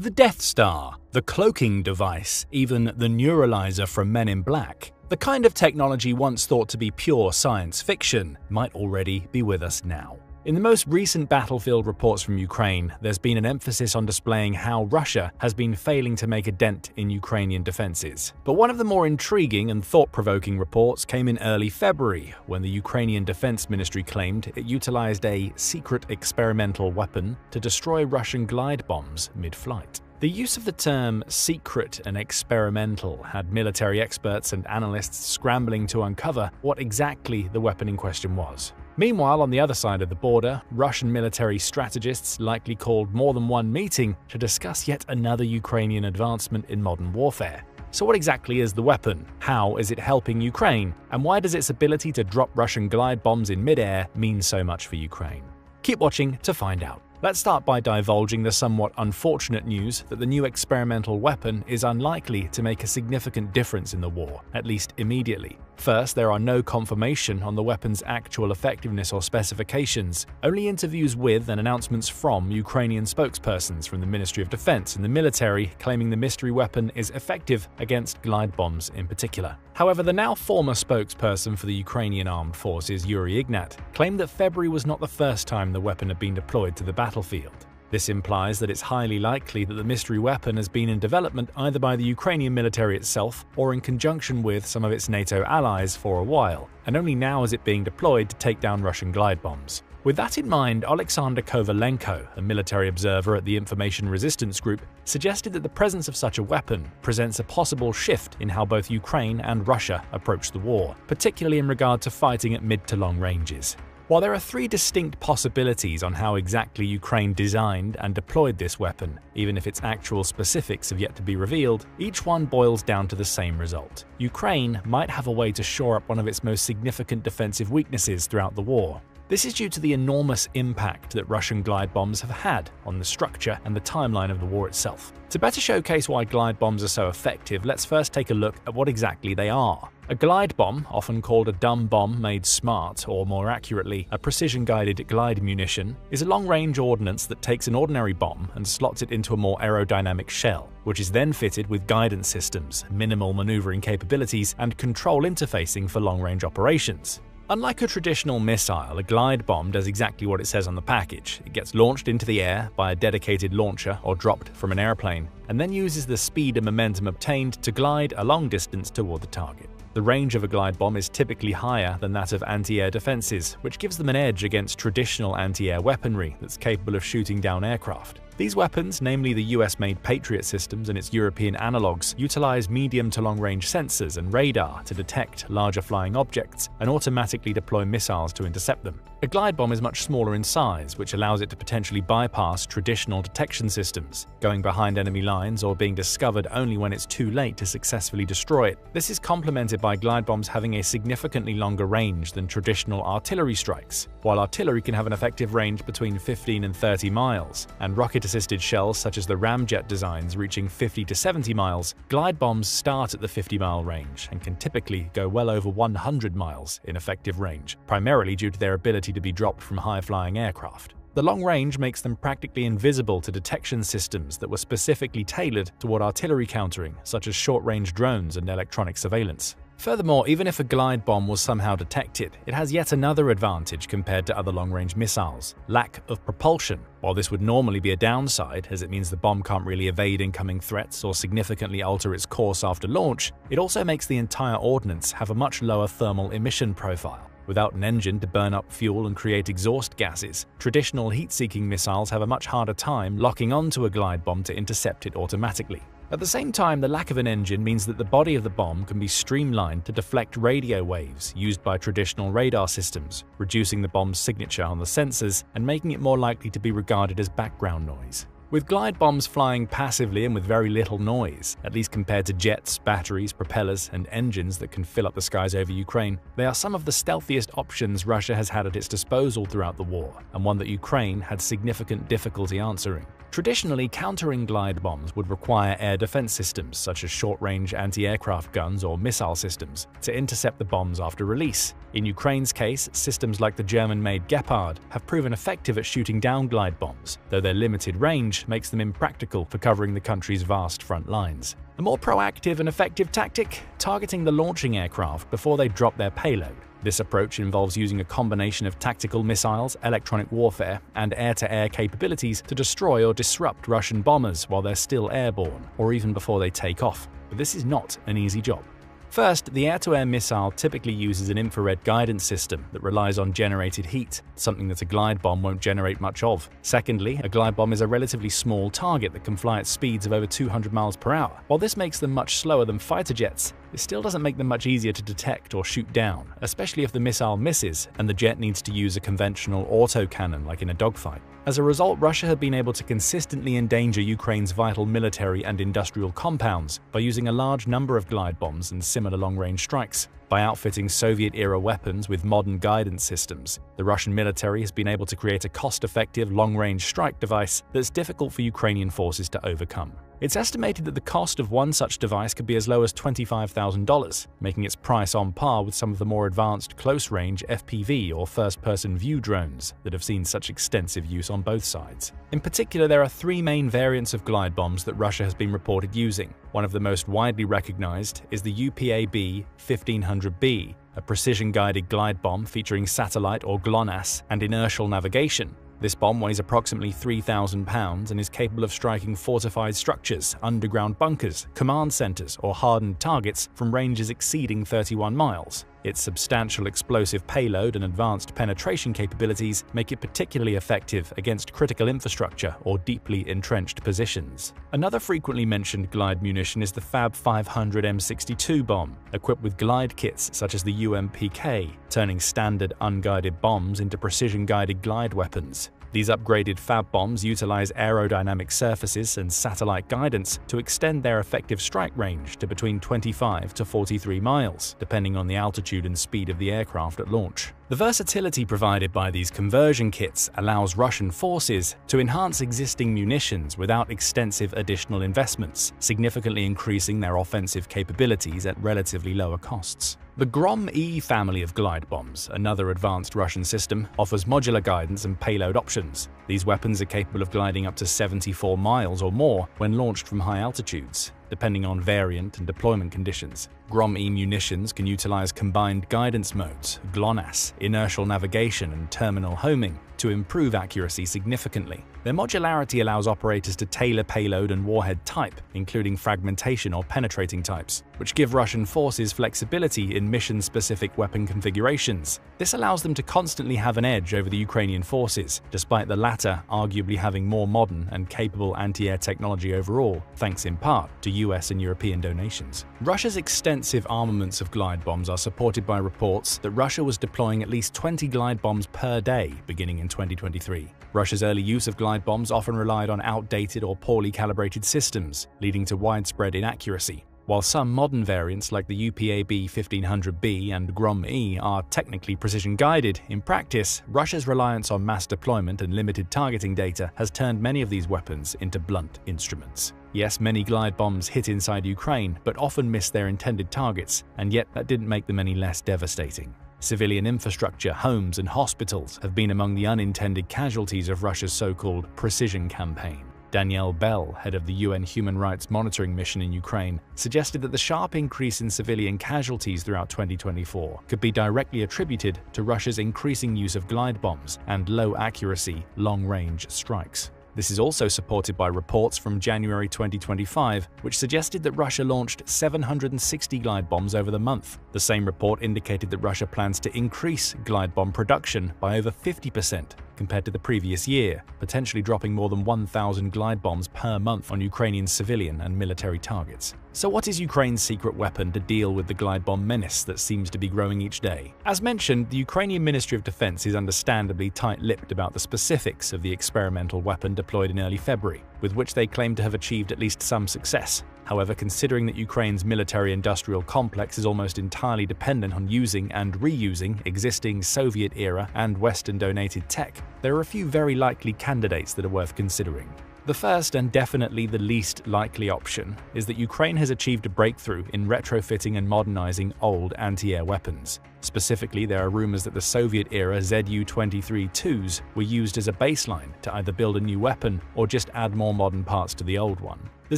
The Death Star, the cloaking device, even the neuralizer from Men in Black, the kind of technology once thought to be pure science fiction, might already be with us now. In the most recent battlefield reports from Ukraine, there's been an emphasis on displaying how Russia has been failing to make a dent in Ukrainian defenses. But one of the more intriguing and thought-provoking reports came in early February, when the Ukrainian Defense Ministry claimed it utilized a secret experimental weapon to destroy Russian glide bombs mid-flight. The use of the term secret and experimental had military experts and analysts scrambling to uncover what exactly the weapon in question was. Meanwhile, on the other side of the border, Russian military strategists likely called more than one meeting to discuss yet another Ukrainian advancement in modern warfare. So what exactly is the weapon? How is it helping Ukraine? And why does its ability to drop Russian glide bombs in mid-air mean so much for Ukraine? Keep watching to find out. Let's start by divulging the somewhat unfortunate news that the new experimental weapon is unlikely to make a significant difference in the war, at least immediately. First, there are no confirmation on the weapon's actual effectiveness or specifications, only interviews with and announcements from Ukrainian spokespersons from the Ministry of Defense and the military claiming the mystery weapon is effective against glide bombs in particular. However, the now former spokesperson for the Ukrainian Armed Forces, Yuri Ignat, claimed that February was not the first time the weapon had been deployed to the battlefield. This implies that it's highly likely that the mystery weapon has been in development either by the Ukrainian military itself or in conjunction with some of its NATO allies for a while, and only now is it being deployed to take down Russian glide bombs. With that in mind, Alexander Kovalenko, a military observer at the Information Resistance Group, suggested that the presence of such a weapon presents a possible shift in how both Ukraine and Russia approach the war, particularly in regard to fighting at mid to long ranges. While there are three distinct possibilities on how exactly Ukraine designed and deployed this weapon, even if its actual specifics have yet to be revealed, each one boils down to the same result. Ukraine might have a way to shore up one of its most significant defensive weaknesses throughout the war. This is due to the enormous impact that Russian glide bombs have had on the structure and the timeline of the war itself. To better showcase why glide bombs are so effective, let's first take a look at what exactly they are. A glide bomb, often called a dumb bomb made smart, or more accurately, a precision-guided glide munition, is a long-range ordnance that takes an ordinary bomb and slots it into a more aerodynamic shell, which is then fitted with guidance systems, minimal maneuvering capabilities, and control interfacing for long-range operations. Unlike a traditional missile, a glide bomb does exactly what it says on the package. It gets launched into the air by a dedicated launcher or dropped from an airplane, and then uses the speed and momentum obtained to glide a long distance toward the target. The range of a glide bomb is typically higher than that of anti-air defenses, which gives them an edge against traditional anti-air weaponry that's capable of shooting down aircraft. These weapons, namely the US-made Patriot systems and its European analogues, utilize medium to long-range sensors and radar to detect larger flying objects and automatically deploy missiles to intercept them. A glide bomb is much smaller in size, which allows it to potentially bypass traditional detection systems, going behind enemy lines or being discovered only when it's too late to successfully destroy it. This is complemented by glide bombs having a significantly longer range than traditional artillery strikes. While artillery can have an effective range between 15 and 30 miles, and rocket-assisted shells such as the ramjet designs reaching 50 to 70 miles, glide bombs start at the 50-mile range and can typically go well over 100 miles in effective range, primarily due to their ability to be dropped from high-flying aircraft. The long range makes them practically invisible to detection systems that were specifically tailored toward artillery countering, such as short-range drones and electronic surveillance. Furthermore, even if a glide bomb was somehow detected, it has yet another advantage compared to other long-range missiles: lack of propulsion. While this would normally be a downside, as it means the bomb can't really evade incoming threats or significantly alter its course after launch, it also makes the entire ordnance have a much lower thermal emission profile. Without an engine to burn up fuel and create exhaust gases, traditional heat-seeking missiles have a much harder time locking onto a glide bomb to intercept it automatically. At the same time, the lack of an engine means that the body of the bomb can be streamlined to deflect radio waves used by traditional radar systems, reducing the bomb's signature on the sensors and making it more likely to be regarded as background noise. With glide bombs flying passively and with very little noise, at least compared to jets, batteries, propellers, and engines that can fill up the skies over Ukraine, they are some of the stealthiest options Russia has had at its disposal throughout the war, and one that Ukraine had significant difficulty answering. Traditionally, countering glide bombs would require air defense systems such as short-range anti-aircraft guns or missile systems to intercept the bombs after release. In Ukraine's case, systems like the German-made Gepard have proven effective at shooting down glide bombs, though their limited range makes them impractical for covering the country's vast front lines. A more proactive and effective tactic? Targeting the launching aircraft before they drop their payload. This approach involves using a combination of tactical missiles, electronic warfare, and air-to-air capabilities to destroy or disrupt Russian bombers while they're still airborne, or even before they take off. But this is not an easy job. First, the air-to-air missile typically uses an infrared guidance system that relies on generated heat, something that a glide bomb won't generate much of. Secondly, a glide bomb is a relatively small target that can fly at speeds of over 200 miles per hour. While this makes them much slower than fighter jets, it still doesn't make them much easier to detect or shoot down, especially if the missile misses and the jet needs to use a conventional autocannon like in a dogfight. As a result, Russia had been able to consistently endanger Ukraine's vital military and industrial compounds by using a large number of glide bombs and similar long-range strikes. By outfitting Soviet-era weapons with modern guidance systems, the Russian military has been able to create a cost-effective long-range strike device that's difficult for Ukrainian forces to overcome. It's estimated that the cost of one such device could be as low as $25,000, making its price on par with some of the more advanced close-range FPV or first-person view drones that have seen such extensive use on both sides. In particular, there are three main variants of glide bombs that Russia has been reported using. One of the most widely recognized is the UPAB-1500B, a precision-guided glide bomb featuring satellite or GLONASS and inertial navigation. This bomb weighs approximately 3,000 pounds and is capable of striking fortified structures, underground bunkers, command centers, or hardened targets from ranges exceeding 31 miles. Its substantial explosive payload and advanced penetration capabilities make it particularly effective against critical infrastructure or deeply entrenched positions. Another frequently mentioned glide munition is the FAB 500 M62 bomb, equipped with glide kits such as the UMPK, turning standard unguided bombs into precision-guided glide weapons. These upgraded FAB bombs utilize aerodynamic surfaces and satellite guidance to extend their effective strike range to between 25 to 43 miles, depending on the altitude and speed of the aircraft at launch. The versatility provided by these conversion kits allows Russian forces to enhance existing munitions without extensive additional investments, significantly increasing their offensive capabilities at relatively lower costs. The Grom-E family of glide bombs, another advanced Russian system, offers modular guidance and payload options. These weapons are capable of gliding up to 74 miles or more when launched from high altitudes, depending on variant and deployment conditions. Grom-E munitions can utilize combined guidance modes, GLONASS, inertial navigation, and terminal homing to improve accuracy significantly. Their modularity allows operators to tailor payload and warhead type, including fragmentation or penetrating types, which give Russian forces flexibility in mission-specific weapon configurations. This allows them to constantly have an edge over the Ukrainian forces, despite the latter arguably having more modern and capable anti-air technology overall, thanks in part to US and European donations. Russia's extensive armaments of glide bombs are supported by reports that Russia was deploying at least 20 glide bombs per day beginning in 2023. Russia's early use of glide bombs often relied on outdated or poorly calibrated systems, leading to widespread inaccuracy. While some modern variants like the UPAB-1500B and Grom-E are technically precision-guided, in practice, Russia's reliance on mass deployment and limited targeting data has turned many of these weapons into blunt instruments. Yes, many glide bombs hit inside Ukraine, but often miss their intended targets, and yet that didn't make them any less devastating. Civilian infrastructure, homes, and hospitals have been among the unintended casualties of Russia's so-called precision campaign. Danielle Bell, head of the UN Human Rights Monitoring Mission in Ukraine, suggested that the sharp increase in civilian casualties throughout 2024 could be directly attributed to Russia's increasing use of glide bombs and low-accuracy, long-range strikes. This is also supported by reports from January 2025, which suggested that Russia launched 760 glide bombs over the month. The same report indicated that Russia plans to increase glide bomb production by over 50% compared to the previous year, potentially dropping more than 1,000 glide bombs per month on Ukrainian civilian and military targets. So what is Ukraine's secret weapon to deal with the glide bomb menace that seems to be growing each day? As mentioned, the Ukrainian Ministry of Defense is understandably tight-lipped about the specifics of the experimental weapon deployed in early February, with which they claim to have achieved at least some success. However, considering that Ukraine's military-industrial complex is almost entirely dependent on using and reusing existing Soviet-era and Western-donated tech, there are a few very likely candidates that are worth considering. The first, and definitely the least likely option, is that Ukraine has achieved a breakthrough in retrofitting and modernizing old anti-air weapons. Specifically, there are rumors that the Soviet-era Zu-23-2s were used as a baseline to either build a new weapon or just add more modern parts to the old one. The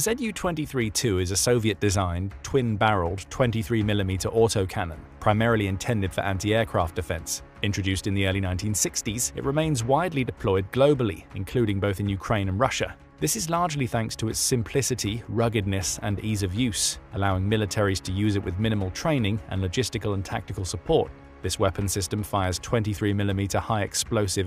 Zu-23-2 is a Soviet-designed, twin-barreled 23mm autocannon, primarily intended for anti-aircraft defense. Introduced in the early 1960s, it remains widely deployed globally, including both in Ukraine and Russia. This is largely thanks to its simplicity, ruggedness, and ease of use, allowing militaries to use it with minimal training and logistical and tactical support. This weapon system fires 23mm high explosive